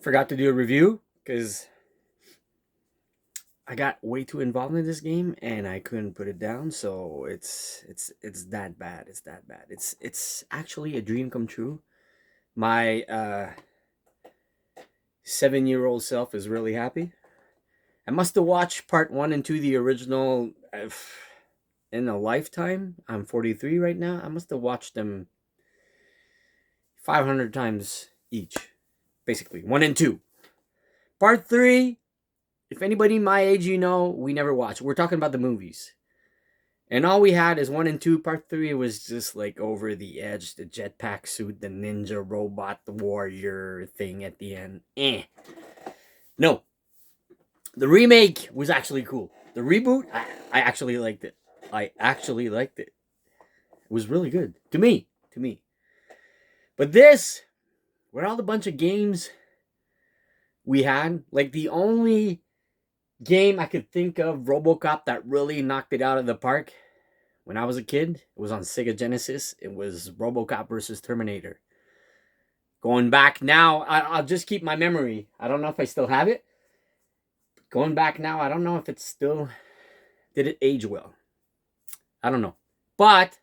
Forgot to do a review because I got way too involved in this game and I couldn't put it down. So it's that bad. It's that bad. It's actually a dream come true. My 7-year-old self is really happy. I must have watched part one and two, the original, in a lifetime. I'm 43 right now. I must have watched them 500 times each, basically one and two. Part three, if anybody my age, we never watched. We're talking about the movies. And all we had is one and two. Part three was just like over the edge. The jetpack suit, the ninja robot, the warrior thing at the end. No. The remake was actually cool. The reboot, I actually liked it. I actually liked it. It was really good. To me. To me. But this, with all the bunch of games we had, like the only game I could think of, Robocop, that really knocked it out of the park when I was a kid. It was on Sega Genesis. It was Robocop versus Terminator. Going back now, I'll just keep my memory. I don't know if I still have it. Going back now, I don't know if it still did it age well. I don't know. But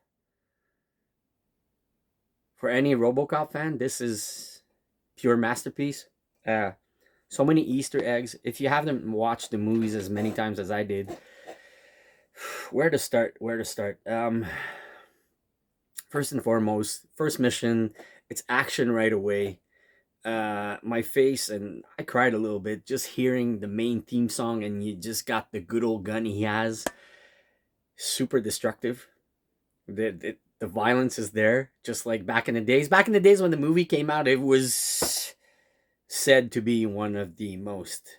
for any Robocop fan, this is pure masterpiece. So many Easter eggs. If you haven't watched the movies as many times as I did, where to start? First and foremost, first mission, it's action right away. My face, and I cried a little bit just hearing the main theme song, and you just got the good old gun he has. Super destructive. The violence is there, just like back in the days. Back in the days when the movie came out, it was said to be one of the most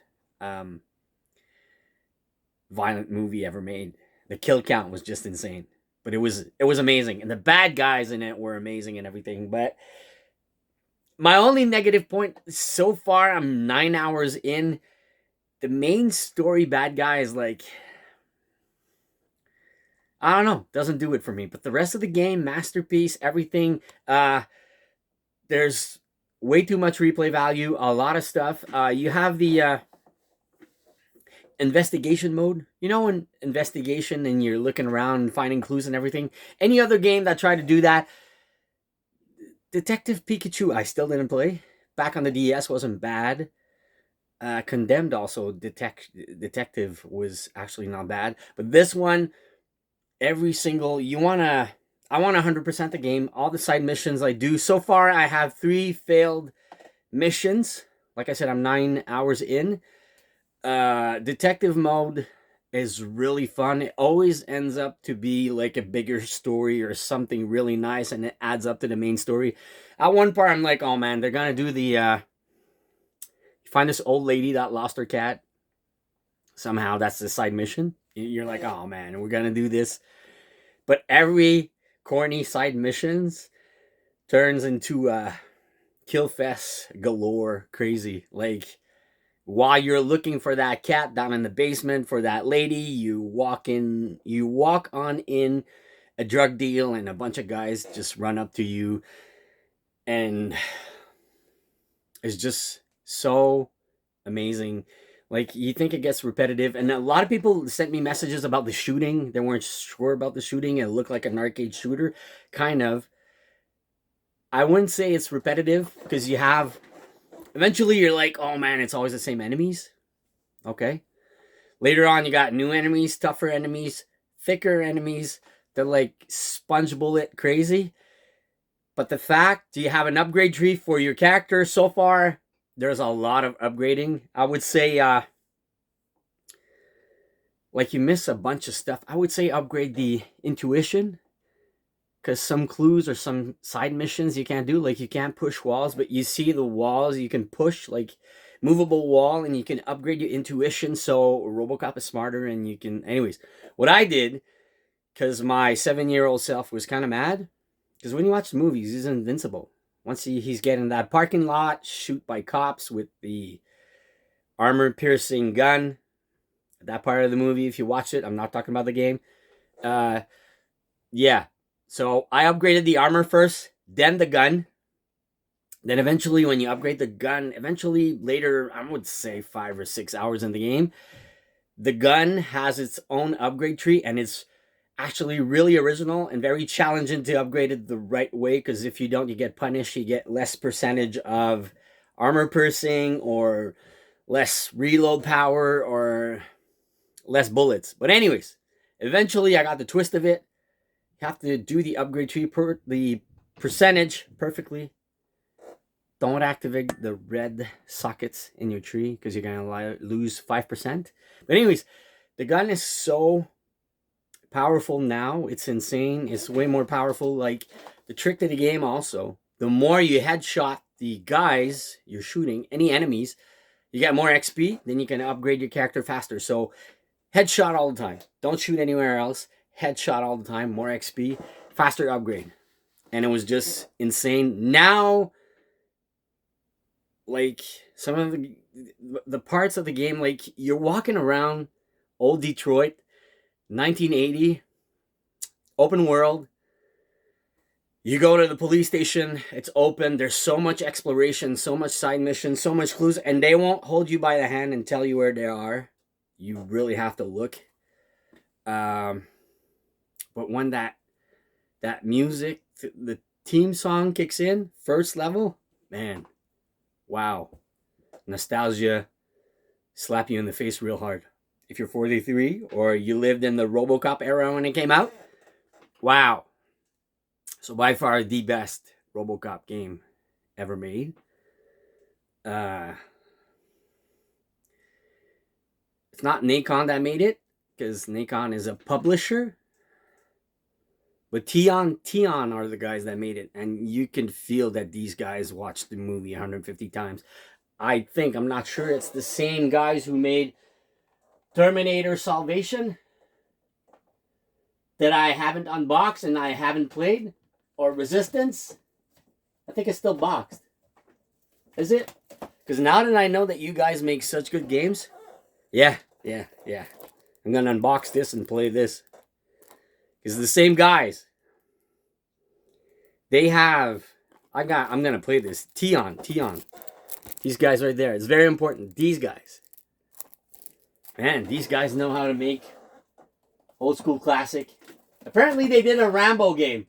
violent movie ever made. The kill count was just insane, but it was amazing, and the bad guys in it were amazing and everything. But my only negative point so far, I'm 9 hours in. The main story bad guy is like, I don't know, doesn't do it for me. But the rest of the game, masterpiece, everything. There's way too much replay value, a lot of stuff. You have the investigation mode. You know, in investigation and you're looking around and finding clues and everything. Any other game that tried to do that, Detective Pikachu, I still didn't play. Back on the DS wasn't bad. Condemned also, Detective was actually not bad. But this one, every single, I want 100% the game. All the side missions I do. So far, I have 3 failed missions. Like I said, I'm 9 hours in. Detective mode is really fun. It always ends up to be like a bigger story or something really nice, and it adds up to the main story. At one part, I'm like, oh man, they're gonna do the, you find this old lady that lost her cat. Somehow that's the side mission. You're like, oh man, we're gonna do this. But every corny side missions turns into kill fest galore, crazy. Like, while you're looking for that cat down in the basement for that lady, you walk on in a drug deal, and a bunch of guys just run up to you, and it's just so amazing. Like, you think it gets repetitive, and a lot of people sent me messages about the shooting. They weren't sure about the shooting. It looked like an arcade shooter, kind of. I wouldn't say it's repetitive, because you have, eventually you're like, oh man, it's always the same enemies. Okay. Later on, you got new enemies, tougher enemies, thicker enemies. They're like sponge bullet crazy. But the fact, do you have an upgrade tree for your character? So far, there's a lot of upgrading. I would say, like, you miss a bunch of stuff. I would say upgrade the intuition, because some clues or some side missions you can't do. Like, you can't push walls, but you see the walls you can push, like movable wall, and you can upgrade your intuition so Robocop is smarter, and you can, anyways. What I did, because my 7-year-old self was kind of mad, because when you watch the movies, he's invincible. Once he's getting that parking lot, shoot by cops with the armor-piercing gun. That part of the movie, if you watch it, I'm not talking about the game. Yeah. So I upgraded the armor first, then the gun. Then eventually, when you upgrade the gun, eventually later, I would say 5 or 6 hours in the game, the gun has its own upgrade tree, and it's actually really original and very challenging to upgrade it the right way. Because if you don't, you get punished. You get less percentage of armor piercing, or less reload power, or less bullets. But anyways, eventually I got the twist of it. You have to do the upgrade tree per the percentage perfectly. Don't activate the red sockets in your tree because you're gonna lose 5%. But anyways, the gun is so powerful now. It's insane. It's way more powerful. Like, the trick to the game also, the more you headshot the guys you're shooting, any enemies, you get more XP. Then you can upgrade your character faster. So headshot all the time. Don't shoot anywhere else. Headshot all the time. More XP, faster upgrade. And it was just insane. Now, like, some of the parts of the game, like, you're walking around old Detroit, 1980, open world. You go to the police station, it's open. There's so much exploration, so much side missions, so much clues, and they won't hold you by the hand and tell you where they are. You really have to look. But when that music, the theme song kicks in, first level, man, wow. Nostalgia slap you in the face real hard. If you're 43 or you lived in the Robocop era when it came out, wow. So by far the best Robocop game ever made. It's not Nacon that made it, because Nacon is a publisher. But Tion are the guys that made it, and you can feel that these guys watched the movie 150 times. I'm not sure it's the same guys who made Terminator Salvation that I haven't unboxed and I haven't played, or Resistance. I think it's still boxed. Is it? Because now that I know that you guys make such good games, yeah. I'm gonna unbox this and play this. Because the same guys. They have. I'm gonna play this. Tion. These guys right there. It's very important. These guys. Man, these guys know how to make old school classic. Apparently they did a Rambo game.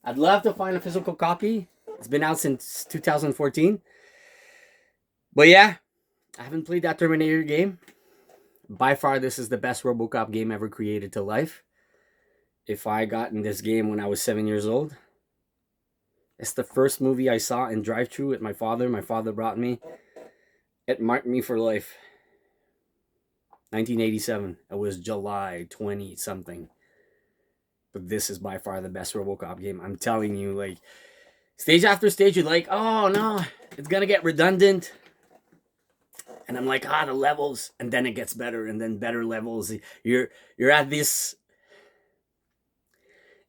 I'd love to find a physical copy. It's been out since 2014. But yeah, I haven't played that Terminator game. By far, this is the best Robocop game ever created to life. If I got in this game when I was 7 years old. It's the first movie I saw in drive-thru with my father. My father brought me. It marked me for life. 1987. It was July 20 something. But this is by far the best Robocop game. I'm telling you, like, stage after stage, you're like, oh no, it's gonna get redundant. And I'm like, the levels, and then it gets better, and then better levels. You're at this,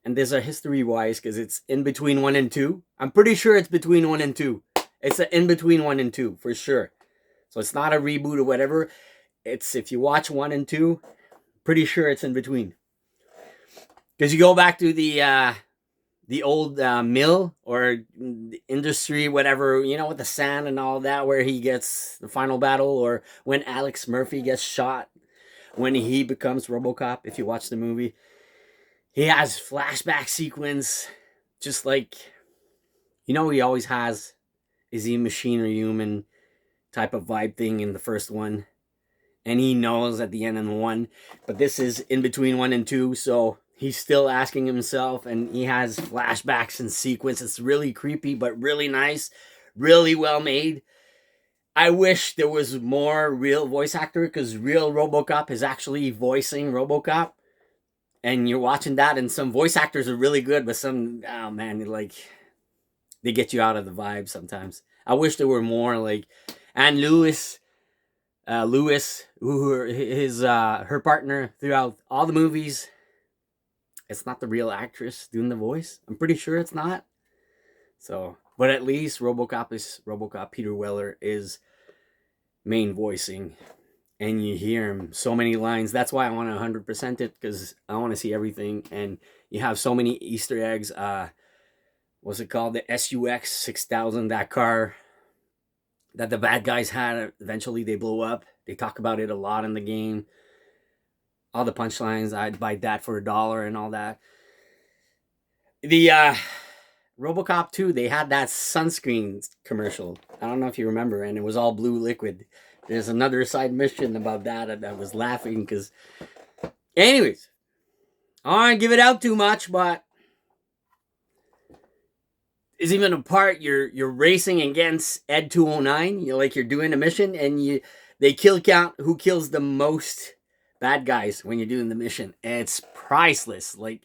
and there's a history wise because it's in between 1 and 2. I'm pretty sure it's between 1 and 2. It's an in between 1 and 2 for sure. So it's not a reboot or whatever. It's, if you watch 1 and 2, pretty sure it's in between. Because you go back to the old mill or the industry, whatever, with the sand and all that, where he gets the final battle, or when Alex Murphy gets shot, when he becomes Robocop. If you watch the movie, he has flashback sequence, just like, he always has, is he a machine or human type of vibe thing in the first one. And he knows at the end of 1, but this is in between 1 and 2, so he's still asking himself, and he has flashbacks and sequence. It's really creepy, but really nice, really well made. I wish there was more real voice actor, because real Robocop is actually voicing Robocop. And you're watching that, and some voice actors are really good, but some, oh man, they get you out of the vibe sometimes. I wish there were more, like, Anne Lewis, who his her partner throughout all the movies. It's not the real actress doing the voice. I'm pretty sure it's not. So, but at least Robocop is Robocop. Peter Weller is main voicing, and you hear him so many lines. That's why I want to 100% it, because I want to see everything. And you have so many Easter eggs. what's it called? The SUX 6000, that car that the bad guys had. Eventually they blow up. They talk about it a lot in the game. All the punchlines, I'd buy that for $1 and all that. The Robocop 2, they had that sunscreen commercial. I don't know if you remember, and it was all blue liquid. There's another side mission about that, and I was laughing because... Anyways, I don't want to give it out too much, but is even a part you're racing against Ed 209. You're doing a mission, and they kill count who kills the most bad guys when you're doing the mission. And it's priceless. Like,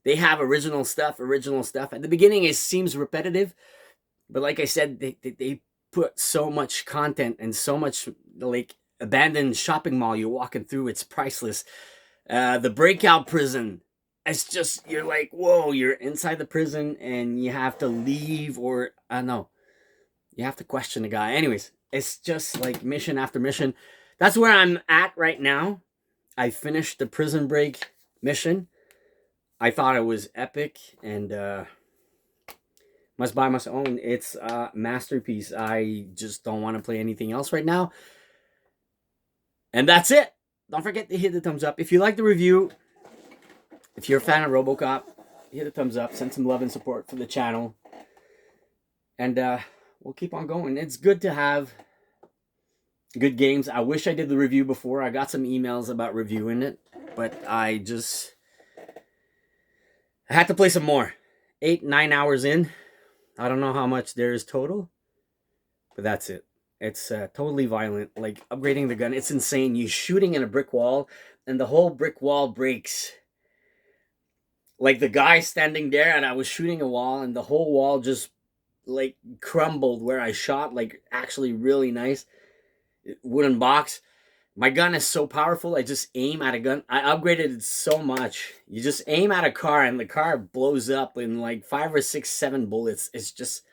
they have original stuff. At the beginning, it seems repetitive, but like I said, they put so much content and so much, like, abandoned shopping mall you're walking through. It's priceless. The breakout prison. It's just, you're like, whoa, you're inside the prison and you have to leave, or I don't know, you have to question the guy. Anyways, it's just like mission after mission. That's where I'm at right now. I finished the prison break mission. I thought it was epic, and must buy, must own. It's a masterpiece. I just don't want to play anything else right now. And that's it. Don't forget to hit the thumbs up. If you like the review, if you're a fan of Robocop, hit the thumbs up. Send some love and support for the channel. And we'll keep on going. It's good to have good games. I wish I did the review before. I got some emails about reviewing it, but I had to play some more. 8-9 hours in. I don't know how much there is total, but that's it. It's totally violent, like upgrading the gun. It's insane. You're shooting in a brick wall, and the whole brick wall breaks. Like, the guy standing there, and I was shooting a wall, and the whole wall just, like, crumbled where I shot. Like, actually really nice. Wooden box. My gun is so powerful, I just aim at a gun. I upgraded it so much. You just aim at a car, and the car blows up in, like, 5 or 6, 7 bullets. It's just...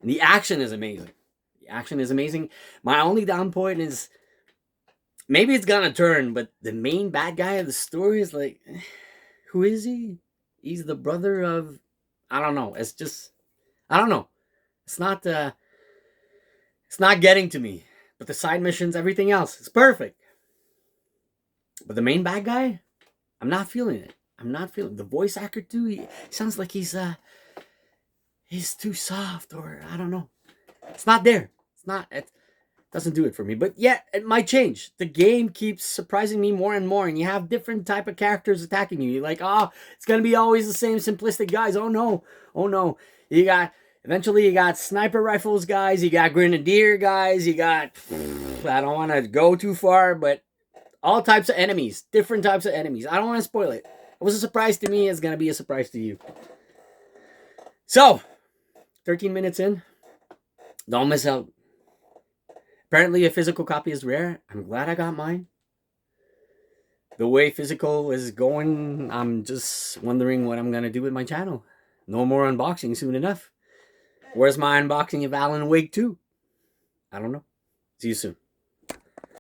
The action is amazing. My only down point is... Maybe it's gonna turn, but the main bad guy of the story is like... Who is he? He's the brother of... I don't know. It's just... I don't know. It's not getting to me. But the side missions, everything else, it's perfect. But the main bad guy, I'm not feeling it. The voice actor too, he sounds like he's too soft, or I don't know. It's not there. It doesn't do it for me. But yeah, it might change. The game keeps surprising me more and more, and you have different type of characters attacking you. You're like, oh, it's gonna be always the same simplistic guys. Oh no. Eventually you got sniper rifles guys, you got grenadier guys, you got, I don't want to go too far, but all types of enemies, different types of enemies. I don't want to spoil it. It was a surprise to me. It's going to be a surprise to you. So, 13 minutes in. Don't miss out. Apparently a physical copy is rare. I'm glad I got mine. The way physical is going, I'm just wondering what I'm going to do with my channel. No more unboxing soon enough. Where's my unboxing of Alan Wake 2? I don't know. See you soon.